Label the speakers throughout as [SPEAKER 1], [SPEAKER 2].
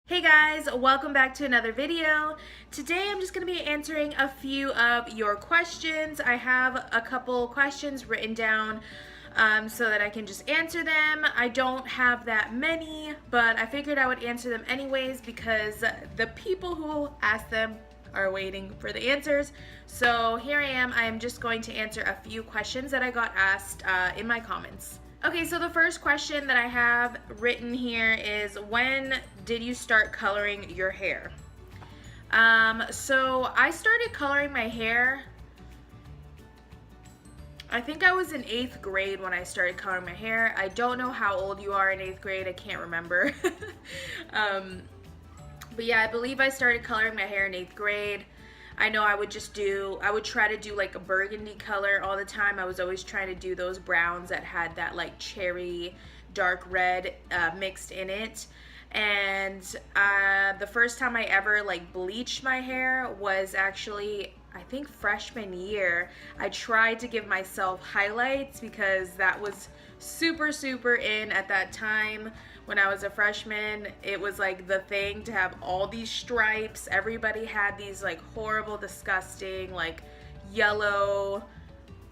[SPEAKER 1] Hey guys, welcome back to another video. Today I'm just going to be answering a few of your questions. I have a couple questions written down so that I can just answer them. I don't have that many, but I figured I would answer them anyways because the people who asked them are waiting for the answers. So here I am. I am just going to answer a few questions that I got asked in my comments. Okay, so the first question that I have written here is, when did you start coloring your hair? So I started coloring my hair, I think I was in 8th grade when I started coloring my hair. I don't know how old you are in 8th grade, I can't remember. But yeah, I believe I started coloring my hair in 8th grade. I know I would try to do like a burgundy color all the time. I was always trying to do those browns that had that like cherry dark red mixed in it. And the first time I ever like bleached my hair was actually, I think, freshman year. I tried to give myself highlights because that was super in at that time. When I was a freshman, it was like the thing to have all these stripes. Everybody had these like horrible, disgusting, like yellow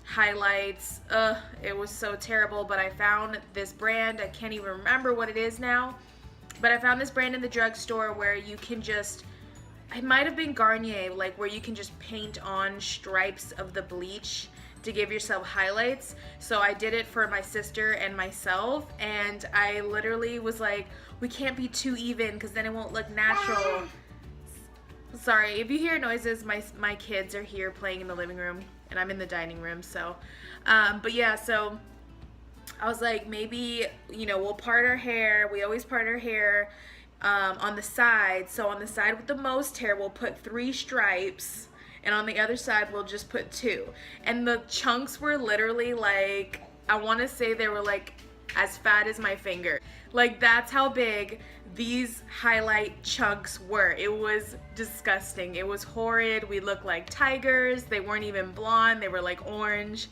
[SPEAKER 1] highlights. Ugh, it was so terrible. But I found this brand, I can't even remember what it is now, but I found this brand in the drugstore where you can just, it might have been Garnier, like where you can just paint on stripes of the bleach to give yourself highlights. So I did it for my sister and myself, and I literally was like, we can't be too even because then it won't look natural. Sorry if you hear noises, my kids are here playing in the living room and I'm in the dining room. So but yeah, so I was like, maybe, you know, we'll part our hair. We always part our hair on the side. So on the side with the most hair, we'll put 3 stripes, and on the other side we'll just put 2. And the chunks were literally like, I want to say they were like as fat as my finger. Like, that's how big these highlight chunks were. It was disgusting. It was horrid. We looked like tigers. They weren't even blonde. They were like orange.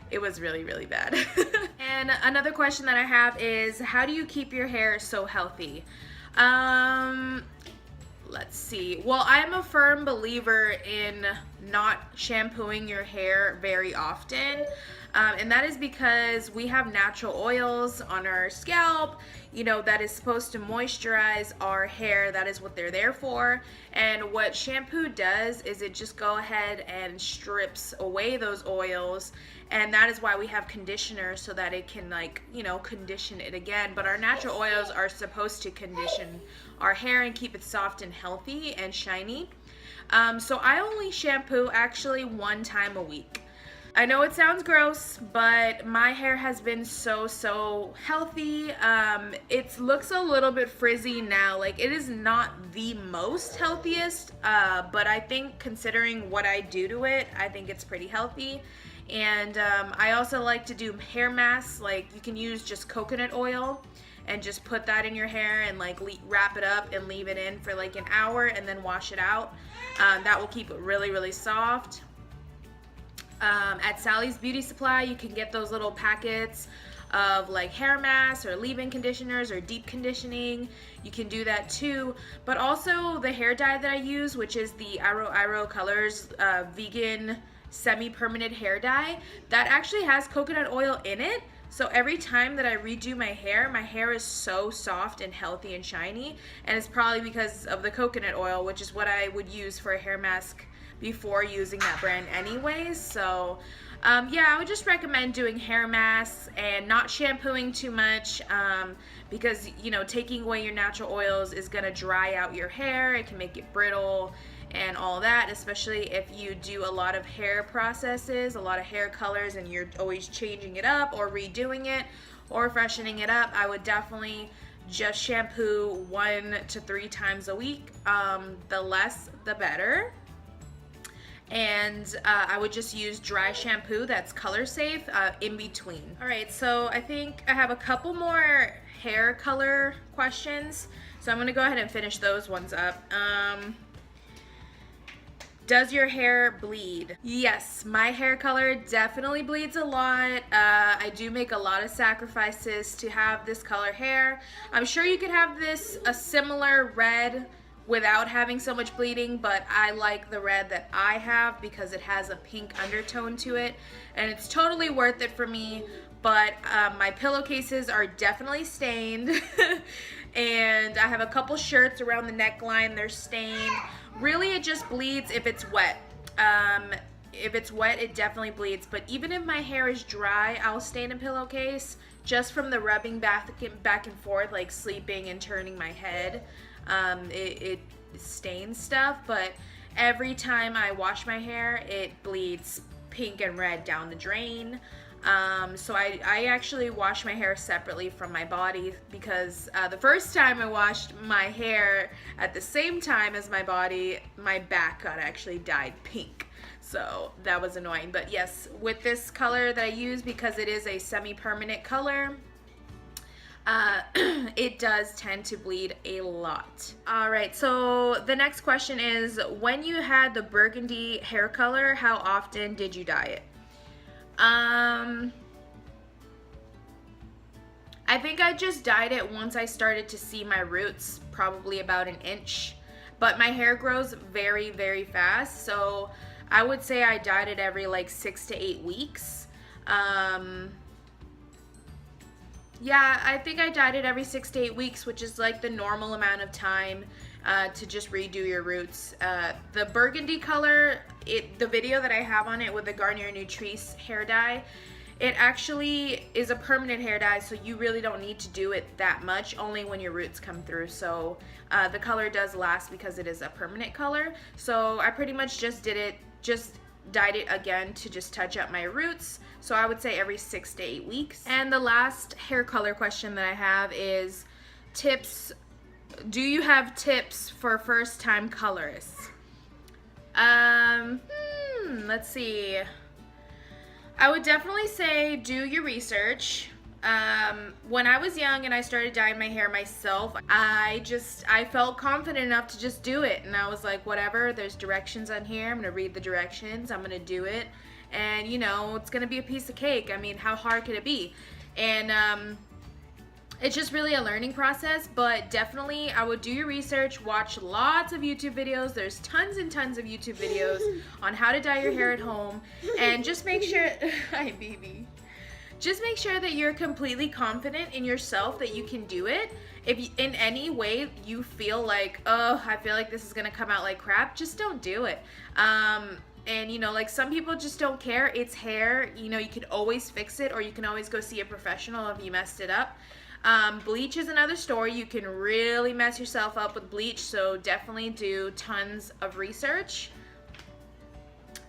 [SPEAKER 1] It was really bad. And another question that I have is, how do you keep your hair so healthy? Let's see. Well, I'm a firm believer in not shampooing your hair very often. And that is because we have natural oils on our scalp, you know, that is supposed to moisturize our hair. That is what they're there for. And what shampoo does is it just go ahead and strips away those oils. And that is why we have conditioner, so that it can, like, you know, condition it again. But our natural oils are supposed to condition our hair and keep it soft and healthy and shiny. So I only shampoo actually 1 time a week. I know it sounds gross, but my hair has been so healthy. It looks a little bit frizzy now. Like, it is not the most healthiest, but I think considering what I do to it, I think it's pretty healthy. And I also like to do hair masks. Like, you can use just coconut oil and just put that in your hair and like wrap it up and leave it in for like an hour and then wash it out. That will keep it really soft. At Sally's Beauty Supply, you can get those little packets of like hair masks or leave-in conditioners or deep conditioning. You can do that too. But also the hair dye that I use, which is the Iroiro Colors vegan semi-permanent hair dye, that actually has coconut oil in it. So every time that I redo my hair is so soft and healthy and shiny. And it's probably because of the coconut oil, which is what I would use for a hair mask before using that brand anyways. So yeah, I would just recommend doing hair masks and not shampooing too much, because, you know, taking away your natural oils is gonna dry out your hair. It can make it brittle and all that, especially if you do a lot of hair processes, a lot of hair colors, and you're always changing it up or redoing it or freshening it up. I would definitely just shampoo 1 to 3 times a week. The less, the better. And I would just use dry shampoo that's color safe in between. All right, so I think I have a couple more hair color questions, so I'm gonna go ahead and finish those ones up. Does your hair bleed? Yes, my hair color definitely bleeds a lot. I do make a lot of sacrifices to have this color hair. I'm sure you could have this a similar red without having so much bleeding, but I like the red that I have because it has a pink undertone to it, and it's totally worth it for me. But my pillowcases are definitely stained and I have a couple shirts around the neckline, they're stained. Really, it just bleeds if it's wet. If it's wet, it definitely bleeds, but even if my hair is dry, I'll stain a pillowcase just from the rubbing back and forth, like sleeping and turning my head. It stains stuff, but every time I wash my hair, it bleeds pink and red down the drain. So I actually wash my hair separately from my body because the first time I washed my hair at the same time as my body, my back got actually dyed pink. So that was annoying. But yes, with this color that I use, because it is a semi-permanent color, it does tend to bleed a lot. Alright, so the next question is, when you had the burgundy hair color, how often did you dye it? I think I just dyed it once I started to see my roots, probably about an inch. But my hair grows very, very fast, so I would say I dyed it every like 6 to 8 weeks. Yeah, I think I dyed it every 6 to 8 weeks, which is like the normal amount of time to just redo your roots. The burgundy color, the video that I have on it with the Garnier Nutrice hair dye, it actually is a permanent hair dye, so you really don't need to do it that much, only when your roots come through. So the color does last because it is a permanent color. So I pretty much just dyed it again to just touch up my roots. So I would say every 6 to 8 weeks. And the last hair color question that I have is tips. Do you have tips for first time colorists? Let's see. I would definitely say do your research. When I was young and I started dyeing my hair myself, I felt confident enough to just do it. And I was like, whatever, there's directions on here. I'm gonna read the directions, I'm gonna do it. And you know, it's gonna be a piece of cake. I mean, how hard could it be? And it's just really a learning process, but definitely I would do your research, watch lots of YouTube videos. There's tons and tons of YouTube videos on how to dye your hair at home, and just make sure, hi baby. Just make sure that you're completely confident in yourself that you can do it. If you, in any way you feel like, oh, I feel like this is gonna come out like crap, just don't do it. And you know, like some people just don't care. It's hair, you know, you can always fix it, or you can always go see a professional if you messed it up. Bleach is another story. You can really mess yourself up with bleach, so definitely do tons of research.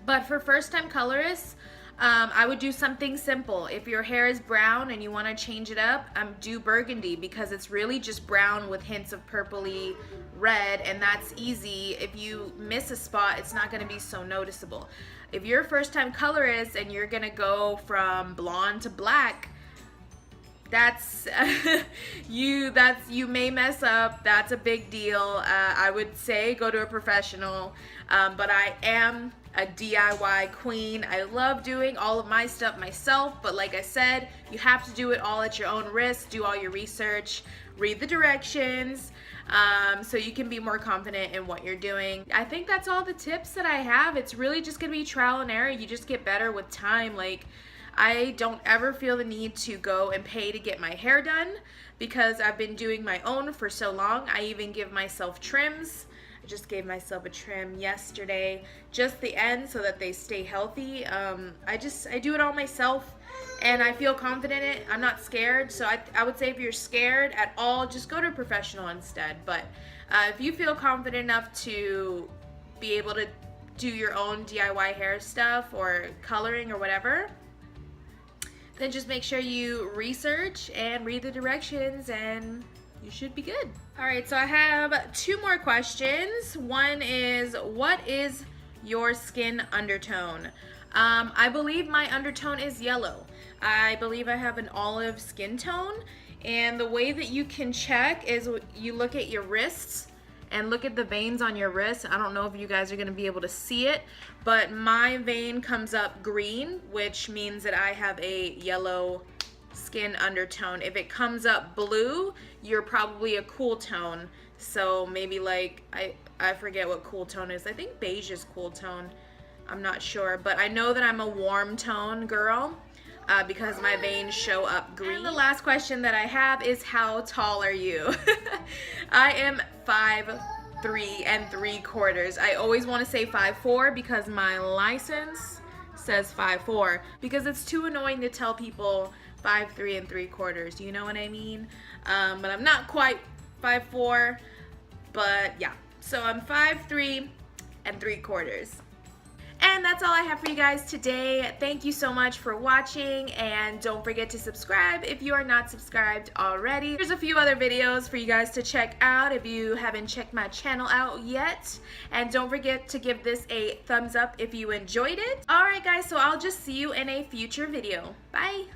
[SPEAKER 1] But for first time colorists, I would do something simple. If your hair is brown and you want to change it up, do burgundy, because it's really just brown with hints of purpley red, and that's easy. If you miss a spot, it's not going to be so noticeable. If you're a first time colorist and you're going to go from blonde to black, that's you may mess up. That's a big deal. I would say go to a professional, but I am a DIY queen. I love doing all of my stuff myself, but like I said, you have to do it all at your own risk. Do all your research, read the directions, so you can be more confident in what you're doing. I think that's all the tips that I have. It's really just gonna be trial and error. You just get better with time. Like, I don't ever feel the need to go and pay to get my hair done because I've been doing my own for so long. I even give myself trims. I just gave myself a trim yesterday, just the ends so that they stay healthy. I do it all myself, and I feel confident in it. I'm not scared, so I would say if you're scared at all, just go to a professional instead. But if you feel confident enough to be able to do your own DIY hair stuff or coloring or whatever, then just make sure you research and read the directions, and you should be good. All right, so I have 2 more questions. One is, what is your skin undertone? I believe my undertone is yellow. I believe I have an olive skin tone, and the way that you can check is you look at your wrists and look at the veins on your wrist. I don't know if you guys are gonna be able to see it, but my vein comes up green, which means that I have a yellow skin undertone. If it comes up blue, you're probably a cool tone. So maybe like, I forget what cool tone is. I think beige is cool tone. I'm not sure, but I know that I'm a warm tone girl because my veins show up green. And the last question that I have is, how tall are you? I am 5'3¾". I always want to say 5'4" because my license says 5'4", because it's too annoying to tell people 5'3¾". You know what I mean? But I'm not quite 5'4", but yeah. So I'm 5'3". And that's all I have for you guys today. Thank you so much for watching, and don't forget to subscribe if you are not subscribed already. There's a few other videos for you guys to check out if you haven't checked my channel out yet. And don't forget to give this a thumbs up if you enjoyed it. Alright guys, so I'll just see you in a future video. Bye!